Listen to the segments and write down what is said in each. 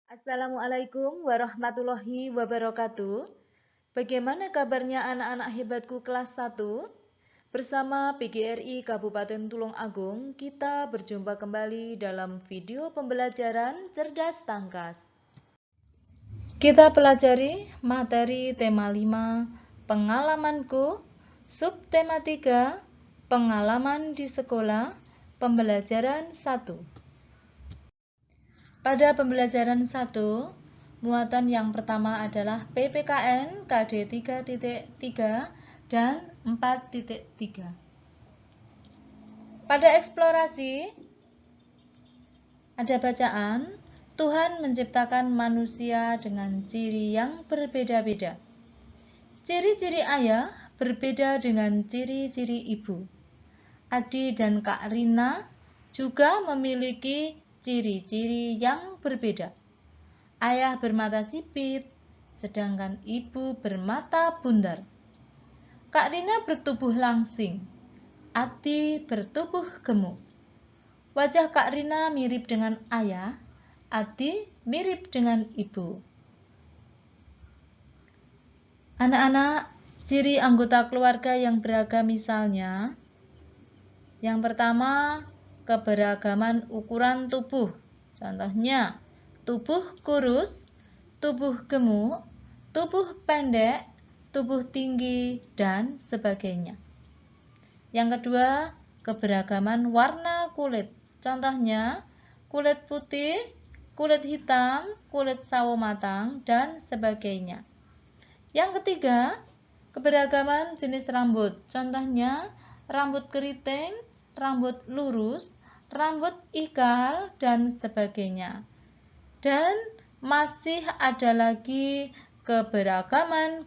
Assalamualaikum warahmatullahi wabarakatuh. Bagaimana kabarnya anak-anak hebatku kelas 1? Bersama PGRI Kabupaten Tulung Agung, kita berjumpa kembali dalam video pembelajaran Cerdas Tangkas. Kita pelajari materi tema 5, pengalamanku, subtema 3, pengalaman di sekolah, pembelajaran 1. Pada pembelajaran 1, muatan yang pertama adalah PPKN KD 3.3 dan 4.3. Pada eksplorasi, ada bacaan, Tuhan menciptakan manusia dengan ciri yang berbeda-beda. Ciri-ciri ayah berbeda dengan ciri-ciri ibu. Adi dan Kak Rina juga memiliki ciri-ciri yang berbeda. Ayah bermata sipit, sedangkan ibu bermata bundar. Kak Rina bertubuh langsing, Adi bertubuh gemuk. Wajah Kak Rina mirip dengan ayah, Adi mirip dengan ibu. Anak-anak, ciri anggota keluarga yang beragam misalnya, yang pertama, keberagaman ukuran tubuh. Contohnya, tubuh kurus, tubuh gemuk, tubuh pendek, tubuh tinggi, dan sebagainya. Yang kedua, keberagaman warna kulit. Contohnya, kulit putih, kulit hitam, kulit sawo matang, dan sebagainya. Yang ketiga, keberagaman jenis rambut. Contohnya, rambut keriting, rambut lurus, rambut ikal, dan sebagainya. Dan masih ada lagi keberagaman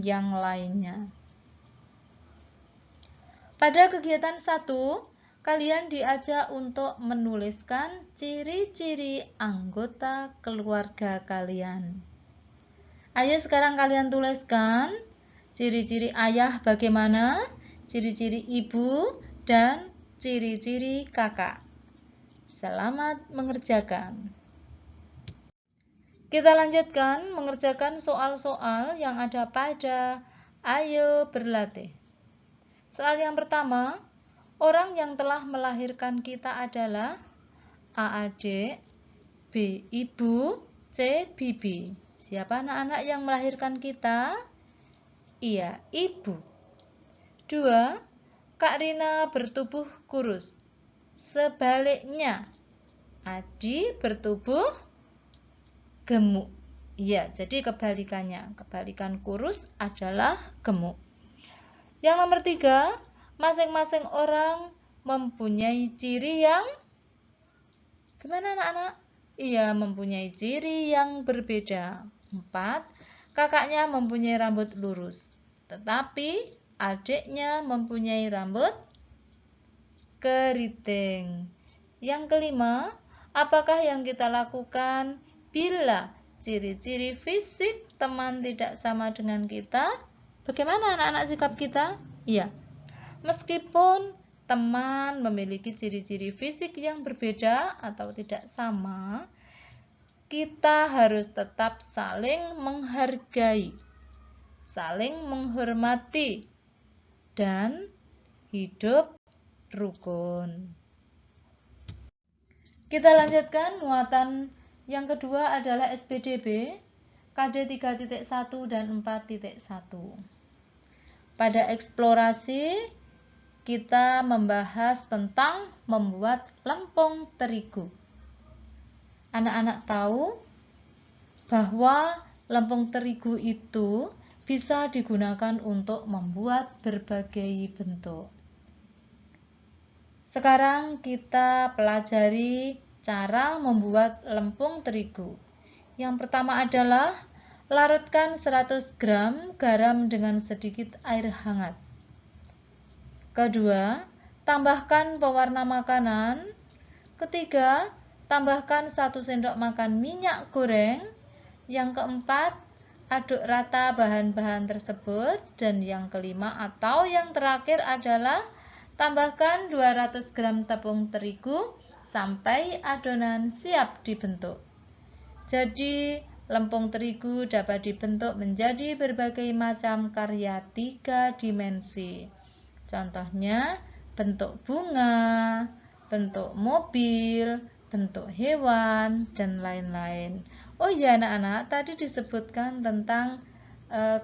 yang lainnya. Pada kegiatan 1, kalian diajak untuk menuliskan ciri-ciri anggota keluarga kalian. Ayo sekarang kalian tuliskan ciri-ciri ayah bagaimana, ciri-ciri ibu, dan ciri-ciri kakak. Selamat mengerjakan. Kita lanjutkan mengerjakan soal-soal yang ada pada Ayo Berlatih. Soal yang pertama, orang yang telah melahirkan kita adalah A. Adik, B. Ibu, C. Bibi. Siapa anak-anak yang melahirkan kita? Iya, ibu. 2. Kak Rina bertubuh kurus. Sebaliknya, Adi bertubuh gemuk. Iya, jadi kebalikannya. Kebalikan kurus adalah gemuk. Yang nomor 3, masing-masing orang mempunyai ciri yang gimana anak-anak? Iya, mempunyai ciri yang berbeda. 4, kakaknya mempunyai rambut lurus, tetapi adiknya mempunyai rambut keriting. Yang kelima, apakah yang kita lakukan bila ciri-ciri fisik teman tidak sama dengan kita? Bagaimana anak-anak sikap kita? Iya, meskipun teman memiliki ciri-ciri fisik yang berbeda atau tidak sama, kita harus tetap saling menghargai, saling menghormati, dan hidup rukun. Kita lanjutkan muatan yang kedua adalah SPDB KD 3.1 dan 4.1. Pada eksplorasi, kita membahas tentang membuat lempung terigu. Anak-anak tahu bahwa lempung terigu itu bisa digunakan untuk membuat berbagai bentuk. Sekarang kita pelajari cara membuat lempung terigu. Yang pertama adalah larutkan 100 gram garam dengan sedikit air hangat. Kedua, tambahkan pewarna makanan. Ketiga, tambahkan 1 sendok makan minyak goreng. Yang keempat, aduk rata bahan-bahan tersebut. Dan yang kelima atau yang terakhir adalah tambahkan 200 gram tepung terigu sampai adonan siap dibentuk. Jadi, lempung terigu dapat dibentuk menjadi berbagai macam karya 3 dimensi. Contohnya, bentuk bunga, bentuk mobil, bentuk hewan, dan lain-lain. Oh iya anak-anak, tadi disebutkan tentang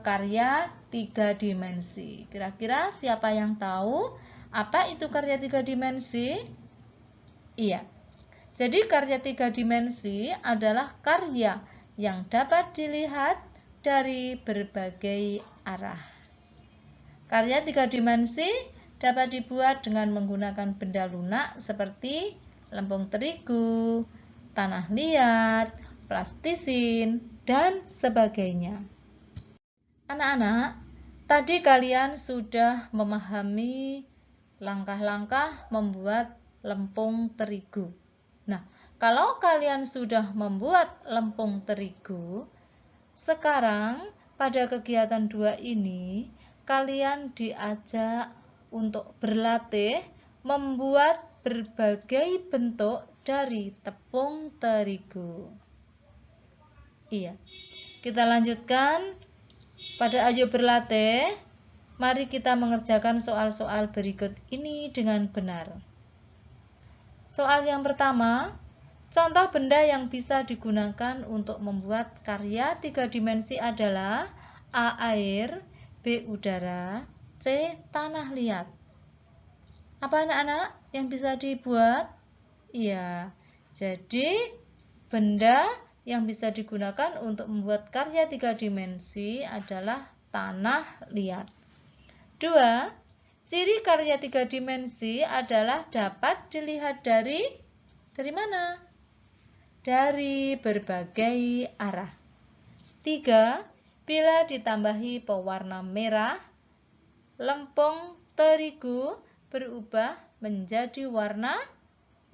karya 3 dimensi. Kira-kira siapa yang tahu apa itu karya 3 dimensi? Iya. Jadi karya 3 dimensi adalah karya yang dapat dilihat dari berbagai arah. Karya 3 dimensi dapat dibuat dengan menggunakan benda lunak seperti lempung terigu, tanah liat, plastisin, dan sebagainya. Anak-anak, tadi kalian sudah memahami langkah-langkah membuat lempung terigu. Nah, kalau kalian sudah membuat lempung terigu, sekarang pada kegiatan 2 ini, kalian diajak untuk berlatih membuat berbagai bentuk dari tepung terigu. Iya, kita lanjutkan. Pada ayo berlatih, mari kita mengerjakan soal-soal berikut ini dengan benar. Soal yang pertama, contoh benda yang bisa digunakan untuk membuat karya 3 dimensi adalah A. Air, B. Udara, C. Tanah liat. Apa anak-anak yang bisa dibuat? Iya, jadi benda yang bisa digunakan untuk membuat karya 3 dimensi adalah tanah liat. 2. Ciri karya 3 dimensi adalah dapat dilihat dari mana? Dari berbagai arah. 3. Bila ditambahi pewarna merah, lempung terigu berubah menjadi warna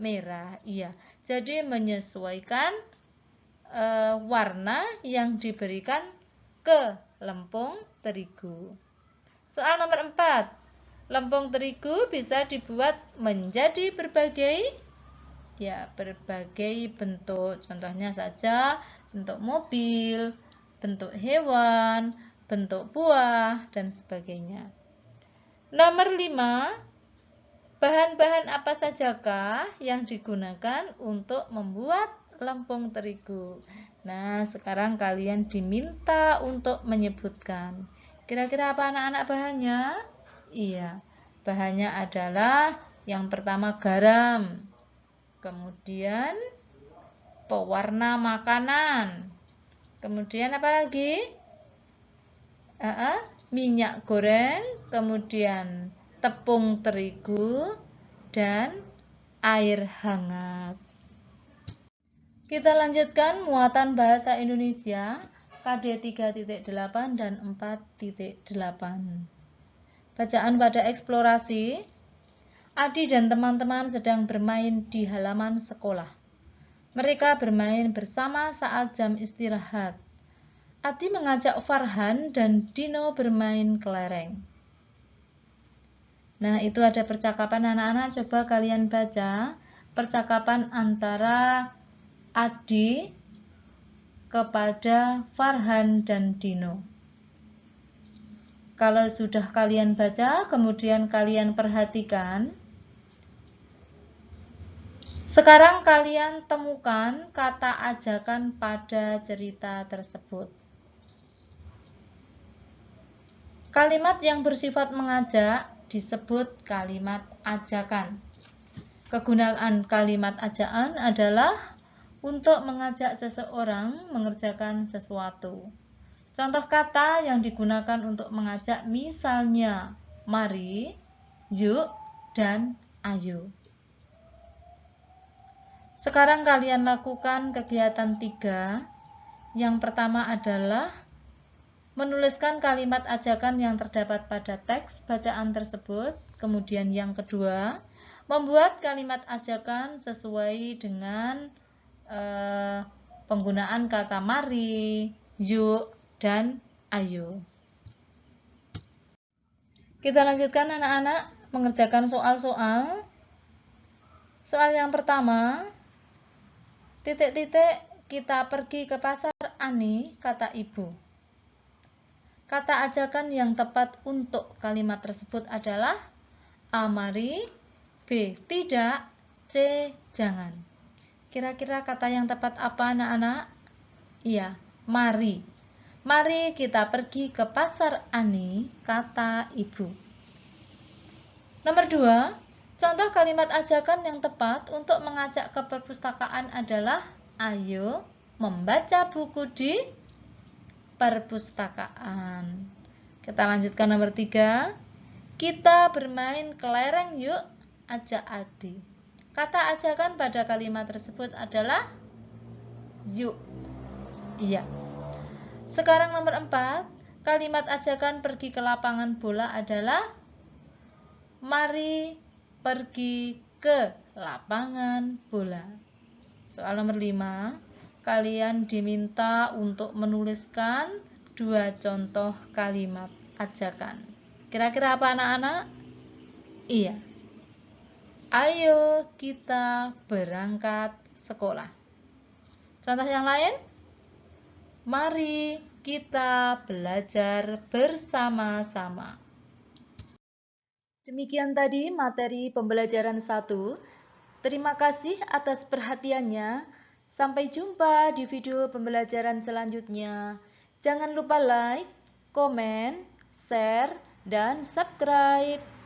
merah. Iya, jadi menyesuaikan warna yang diberikan ke lempung terigu. Soal nomor 4. Lempung terigu bisa dibuat menjadi berbagai bentuk. Contohnya saja bentuk mobil, bentuk hewan, bentuk buah, dan sebagainya. Nomor 5. Bahan-bahan apa sajakah yang digunakan untuk membuat lempung terigu? Nah, sekarang kalian diminta untuk menyebutkan. Kira-kira apa anak-anak bahannya? Iya, bahannya adalah yang pertama garam, kemudian pewarna makanan, kemudian apa lagi? Minyak goreng, kemudian tepung terigu, dan air hangat. Kita lanjutkan muatan bahasa Indonesia KD 3.8 dan 4.8. Bacaan pada eksplorasi. Adi dan teman-teman sedang bermain di halaman sekolah. Mereka bermain bersama saat jam istirahat. Adi mengajak Farhan dan Dino bermain kelereng. Nah, itu ada percakapan anak-anak. Coba kalian baca percakapan antara Adi kepada Farhan dan Dino. Kalau sudah kalian baca, kemudian kalian perhatikan. Sekarang kalian temukan kata ajakan pada cerita tersebut. Kalimat yang bersifat mengajak disebut kalimat ajakan. Kegunaan kalimat ajakan adalah untuk mengajak seseorang mengerjakan sesuatu. Contoh kata yang digunakan untuk mengajak misalnya mari, yuk, dan ayo. Sekarang kalian lakukan kegiatan 3. Yang pertama adalah menuliskan kalimat ajakan yang terdapat pada teks bacaan tersebut. Kemudian yang kedua, membuat kalimat ajakan sesuai dengan penggunaan kata mari, yuk, dan ayo. Kita lanjutkan anak-anak mengerjakan soal-soal. Soal yang pertama, titik-titik kita pergi ke pasar, Ani, kata ibu. Kata ajakan yang tepat untuk kalimat tersebut adalah A. Mari, B. Tidak, C. Jangan. Kira-kira kata yang tepat apa, anak-anak? Iya, mari. Mari kita pergi ke pasar, Ani, kata ibu. Nomor 2, contoh kalimat ajakan yang tepat untuk mengajak ke perpustakaan adalah ayo membaca buku di perpustakaan. Kita lanjutkan nomor 3. Kita bermain kelereng yuk, ajak Adi. Kata ajakan pada kalimat tersebut adalah yuk. Iya. Sekarang nomor 4. Kalimat ajakan pergi ke lapangan bola adalah mari pergi ke lapangan bola. Soal nomor 5. Kalian diminta untuk menuliskan 2 contoh kalimat ajakan. Kira-kira apa, anak-anak? Iya. Ayo kita berangkat sekolah. Contoh yang lain? Mari kita belajar bersama-sama. Demikian tadi materi pembelajaran 1. Terima kasih atas perhatiannya. Sampai jumpa di video pembelajaran selanjutnya. Jangan lupa like, komen, share, dan subscribe.